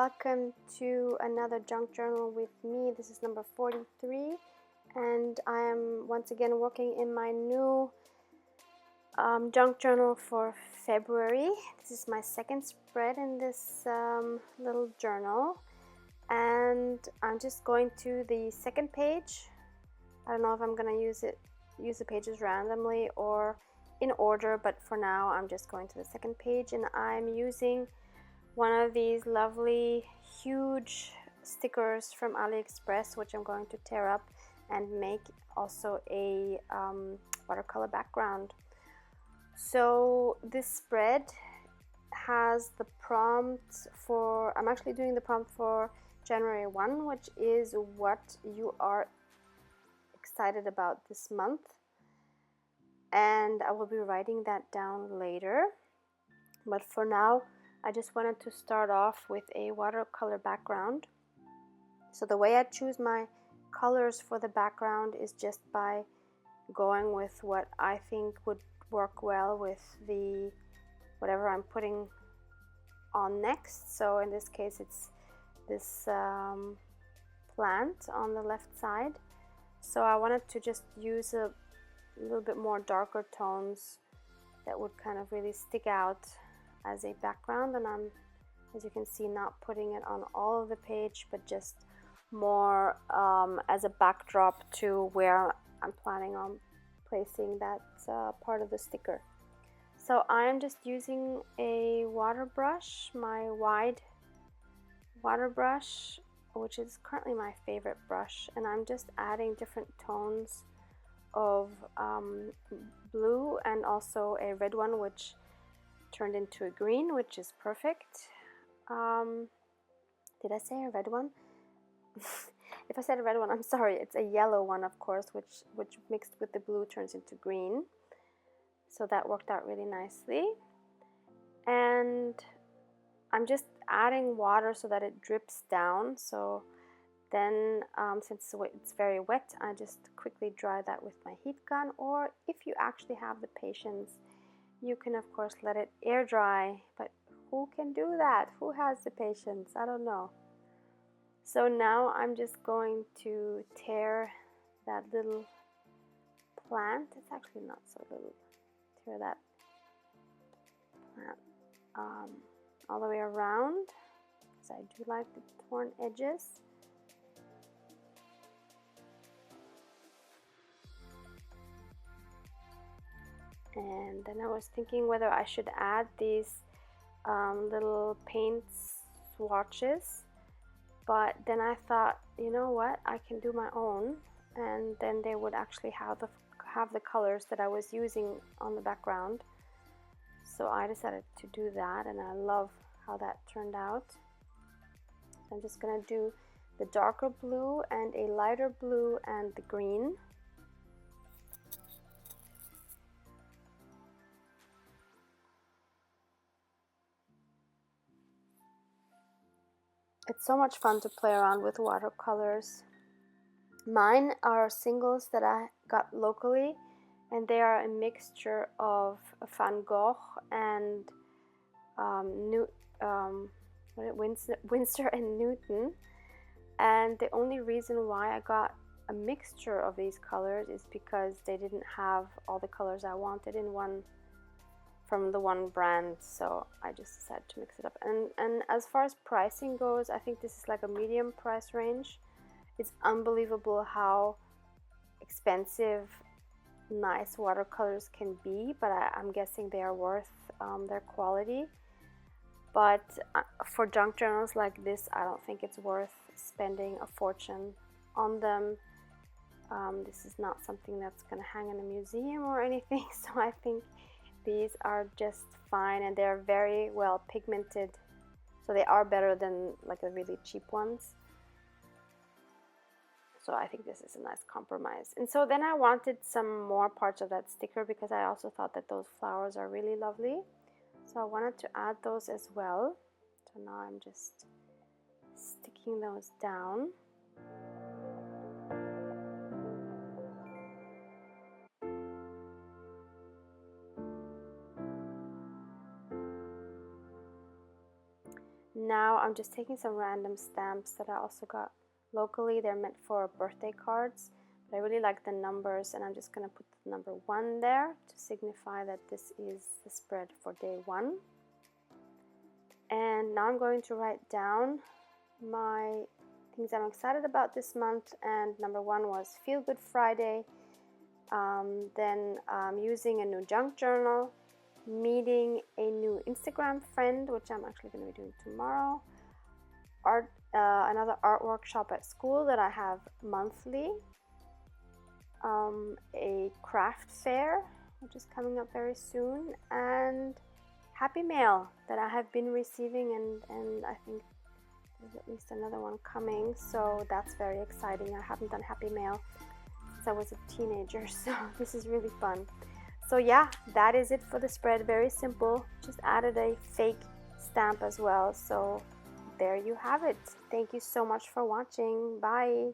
welcome to another junk journal with me. This is number 43, and I am once again working in my new junk journal for February. This is my second spread in this little journal, and I'm just going to the second page. I don't know if I'm gonna use the pages randomly or in order, but for now I'm just going to the second page, and I'm using one of these lovely huge stickers from AliExpress, which I'm going to tear up and make also a watercolor background. So this spread has the prompt for, I'm actually doing the prompt for January 1, which is what you are excited about this month, and I will be writing that down later. But for now, I just wanted to start off with a watercolor background. So the way I choose my colors for the background is just by going with what I think would work well with the whatever I'm putting on next. So in this case, it's this plant on the left side. So I wanted to just use a little bit more darker tones that would kind of really stick out as a background, and I'm, as you can see, not putting it on all of the page, but just more as a backdrop to where I'm planning on placing that part of the sticker. So I'm just using a water brush, my wide water brush, which is currently my favorite brush, and I'm just adding different tones of blue and also a red one, which turned into a green, which is perfect. Did I say a red one? If I said a red one, I'm sorry. It's a yellow one, of course, which mixed with the blue turns into green. So that worked out really nicely. And I'm just adding water so that it drips down. So then, since it's very wet, I just quickly dry that with my heat gun. Or if you actually have the patience, you can of course let it air dry, but who can do that? Who has the patience? I don't know. So now I'm just going to tear that little plant. It's actually not so little. Tear that plant all the way around, because I do like the torn edges. And then I was thinking whether I should add these little paint swatches, but then I thought, you know what, I can do my own, and then they would actually have the colors that I was using on the background. So I decided to do that, and I love how that turned out. So I'm just gonna do the darker blue and a lighter blue and the green. It's so much fun to play around with watercolors. Mine are singles that I got locally, and they are a mixture of Van Gogh and Winsor and Newton. And the only reason why I got a mixture of these colors is because they didn't have all the colors I wanted in one from the one brand, so I just decided to mix it up. And as far as pricing goes, I think this is like a medium price range. It's unbelievable how expensive nice watercolors can be, but I'm guessing they are worth their quality. But for junk journals like this, I don't think it's worth spending a fortune on them. This is not something that's gonna hang in a museum or anything, so I think these are just fine, and they're very well pigmented, so they are better than like the really cheap ones. So I think this is a nice compromise. And so then I wanted some more parts of that sticker, because I also thought that those flowers are really lovely. So I wanted to add those as well. So now I'm just sticking those down. Now I'm just taking some random stamps that I also got locally. They're meant for birthday cards, but I really like the numbers, and I'm just going to put the number 1 there to signify that this is the spread for day 1. And now I'm going to write down my things I'm excited about this month, and number 1 was Feel Good Friday, then using a new junk journal, meeting a new Instagram friend, which I'm actually going to be doing tomorrow, another art workshop at school that I have monthly, a craft fair which is coming up very soon, and Happy Mail that I have been receiving, and I think there's at least another one coming, so that's very exciting. I haven't done Happy Mail since I was a teenager, so this is really fun. So yeah, that is it for the spread. Very simple. Just added a fake stamp as well. So there you have it. Thank you so much for watching. Bye.